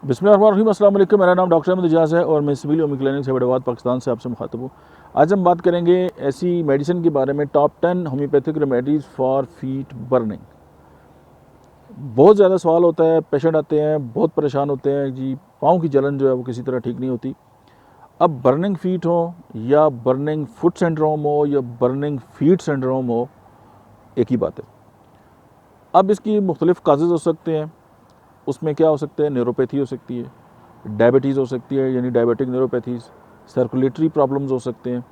बिस्मिल्लाहिर्रहमानिर्रहीम, अस्सलाम वालेकुम। मेरा नाम डॉक्टर अहमद इजाज़ है और मैं सिविल ओमी क्लिनिक से हैदराबाद पाकिस्तान से आपसे मुखातब हूँ। आज हम बात करेंगे ऐसी मेडिसिन के बारे में, top 10 homeopathic remedies for feet burning. बहुत ज़्यादा सवाल होता है, पेशेंट आते हैं बहुत परेशान होते हैं जी, पाँव की जलन जो है वो किसी तरह ठीक नहीं होती। अब बर्निंग फीट हो या बर्निंग फुट सिंड्रोम हो या बर्निंग फीट सिंड्रोम हो, एक ही बात है। अब इसकी मुख्तलिफ़ काजेज़ हो सकते हैं। उसमें क्या हो सकता है, न्यूरोपैथी हो सकती है, डायबिटीज़ हो सकती है यानी डायबिटिक न्यूरोपैथीज़, सर्कुलेटरी प्रॉब्लम्स हो सकते हैं।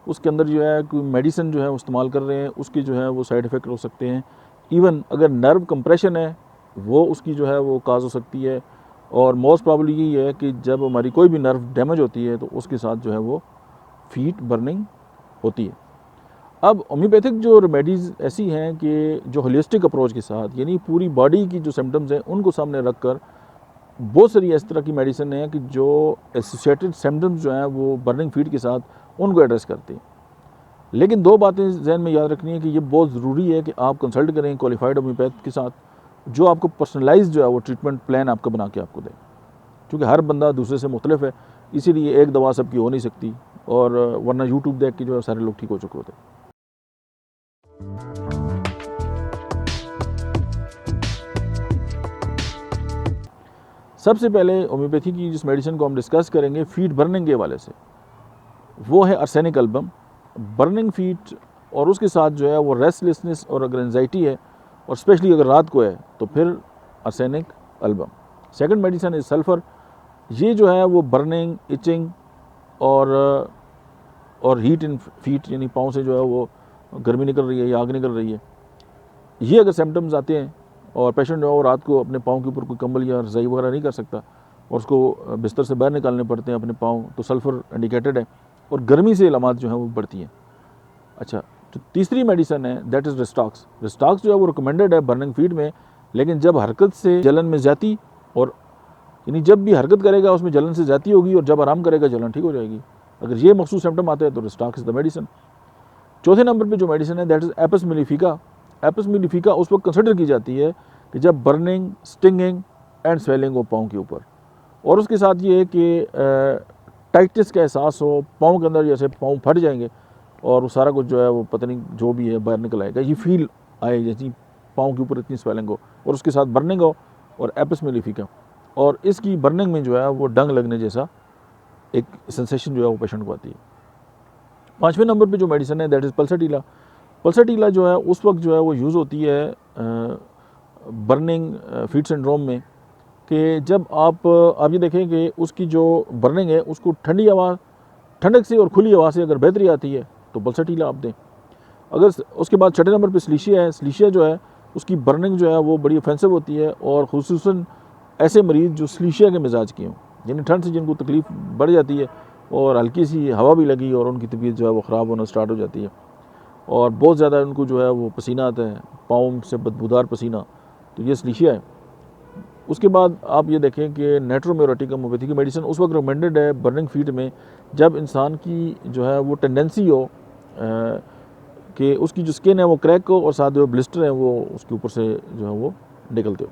उसके अंदर जो है कोई मेडिसिन जो है वो इस्तेमाल कर रहे हैं, उसकी जो है वो साइड इफ़ेक्ट हो सकते हैं। इवन अगर नर्व कंप्रेशन है वो उसकी जो है वो काज हो सकती है। और मोस्ट प्रॉब्ली यही है कि जब हमारी कोई भी नर्व डैमेज होती है तो उसके साथ जो है वो फीट बर्निंग होती है। अब होम्योपैथिक जो रेमेडीज़ ऐसी हैं कि जो होलिस्टिक अप्रोच के साथ, यानी पूरी बॉडी की जो सिम्टम्स हैं उनको सामने रख कर, बहुत सारी इस तरह की मेडिसिन है कि जो एसोसिएटेड सिम्टम्स जो हैं वो बर्निंग फीट के साथ उनको एड्रेस करती हैं। लेकिन दो बातें जहन में याद रखनी है कि ये बहुत ज़रूरी है कि आप कंसल्ट करें क्वालिफाइड होम्योपैथ के साथ, जो आपको पर्सनलाइज जो है वो ट्रीटमेंट प्लान आपका बना के आपको दे। क्योंकि हर बंदा दूसरे से मुख्तलिफ है, इसीलिए एक दवा सबकी हो नहीं सकती, और वरना यूट्यूब देख के जो है सारे लोग ठीक हो चुके होते हैं। सबसे पहले होम्योपैथी की जिस मेडिसिन को हम डिस्कस करेंगे फीट बर्निंग के हवाले से, वो है आर्सेनिक एल्बम। बर्निंग फीट और उसके साथ जो है वो रेस्टलेसनेस और अगर एंजाइटी है और स्पेशली अगर रात को है तो फिर arsenic album. Second medicine is sulphur. ये जो है वो बर्निंग, इचिंग और हीट इन फीट, यानी पाँव से जो है वो गर्मी निकल रही है या आग निकल रही है, ये अगर सिम्टम्स आते हैं और पेशेंट जो है वो रात को अपने पाँव के ऊपर कोई कंबल या रज़ाई वगैरह नहीं कर सकता और उसको बिस्तर से बाहर निकालने पड़ते हैं अपने पाँव, तो सल्फ़र इंडिकेटेड है और गर्मी से अलामात जो हैं वो बढ़ती हैं। अच्छा, तो तीसरी मेडिसिन है दैट इज़ रिस्टॉक्स। रिस्टॉक्स जो है वो रिकमेंडेड है बर्निंग फीट में, लेकिन जब हरकत से जलन में ज़्यादती, और यानी जब भी हरकत करेगा उसमें जलन से ज़्यादती होगी और जब आराम करेगा जलन ठीक हो जाएगी। अगर ये मखसूस सिम्टम आते हैं तो रिस्टॉक्स इज़ द मेडिसिन। चौथे नंबर पे जो मेडिसिन है that is Apis mellifica. Apis mellifica उस वक्त कंसिडर की जाती है कि जब बर्निंग, स्टिंगिंग एंड स्वेलिंग हो पाँव के ऊपर, और उसके साथ ये है कि टाइटनेस का एहसास हो, पाँव के अंदर जैसे पाँव फट जाएंगे और वो सारा कुछ जो है वो पता नहीं जो भी है बाहर निकल आएगा, ये फील आए जैसे पाँव के ऊपर इतनी स्वेलिंग हो और उसके साथ बर्निंग हो और एपिस मेलिफिका, और इसकी बर्निंग में जो है वो डंग लगने जैसा एक सेंसेशन जो है वो पेशेंट को आती है। पाँचवें नंबर पे जो मेडिसिन है दैट इज़ पल्साटीला। पल्साटीला जो है उस वक्त जो है वो यूज़ होती है बर्निंग फीट सिंड्रोम में, कि जब आप ये देखें कि उसकी जो बर्निंग है उसको ठंडी हवा, ठंडक से और खुली हवा से अगर बेहतरी आती है तो पल्साटीला आप दें। अगर उसके बाद छठे नंबर पे स्लीशिया है। स्लीशिया जो है उसकी बर्निंग जो है वो बड़ी ऑफेंसिव होती है, और खुसूसन ऐसे मरीज़ जो स्लीशिया के मिजाज के हों, यानी ठंड से जिनको तकलीफ़ बढ़ जाती है और हल्की सी हवा भी लगी और उनकी तबीयत जो है वो ख़राब होना स्टार्ट हो जाती है और बहुत ज़्यादा उनको जो है वो पसीना आता है, पाँव से बदबूदार पसीना, तो ये स्लीशिया है। उसके बाद आप ये देखें कि नेट्रोम्यूरेटिक होम्योपैथी की मेडिसिन उस वक्त रिकमेंडेड है बर्निंग फीट में जब इंसान की जो है वो टेंडेंसी हो कि उसकी जो स्किन है वो क्रैक हो और साथ जो ब्लिस्टर है वो उसके ऊपर से जो है वो निकलते हो।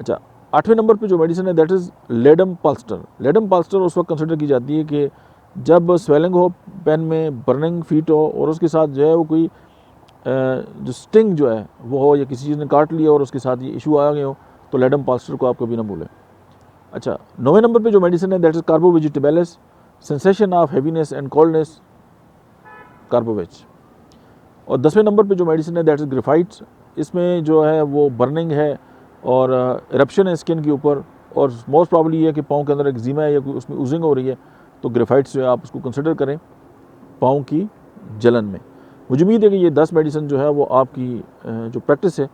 अच्छा, आठवें नंबर पे जो मेडिसिन है दैट इज़ लेडम पाल्स्टर। लेडम पाल्स्टर उस वक्त कंसिडर की जाती है कि जब स्वेलिंग हो पेन में, बर्निंग फीट हो और उसके साथ जो है वो कोई जो स्टिंग जो है वो हो या किसी चीज़ ने काट लिया और उसके साथ ये इशू आ गए हो, तो लेडम पाल्स्टर को आप कभी ना भूलें। अच्छा, 9वें नंबर पे जो मेडिसिन है that is carbo vegetables. Sensation of heaviness and coldness, carbo veg. और 10वें नंबर पे जो मेडिसिन है दैट इज़ ग्रेफाइट्स। इसमें जो है वो बर्निंग है और इरप्शन है स्किन के ऊपर, और मोस्ट प्रॉब्ली ये है कि पाँव के अंदर एक्जिमा है या कोई उसमें ऊजिंग हो रही है, तो ग्रेफाइट्स जो है आप उसको कंसिडर करें पाँव की जलन में। मुझे उम्मीद है कि ये 10 मेडिसिन जो है वो आपकी जो प्रैक्टिस है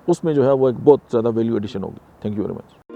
उसमें जो है वो एक बहुत ज़्यादा वैल्यू एडिशन होगी। Thank you very much.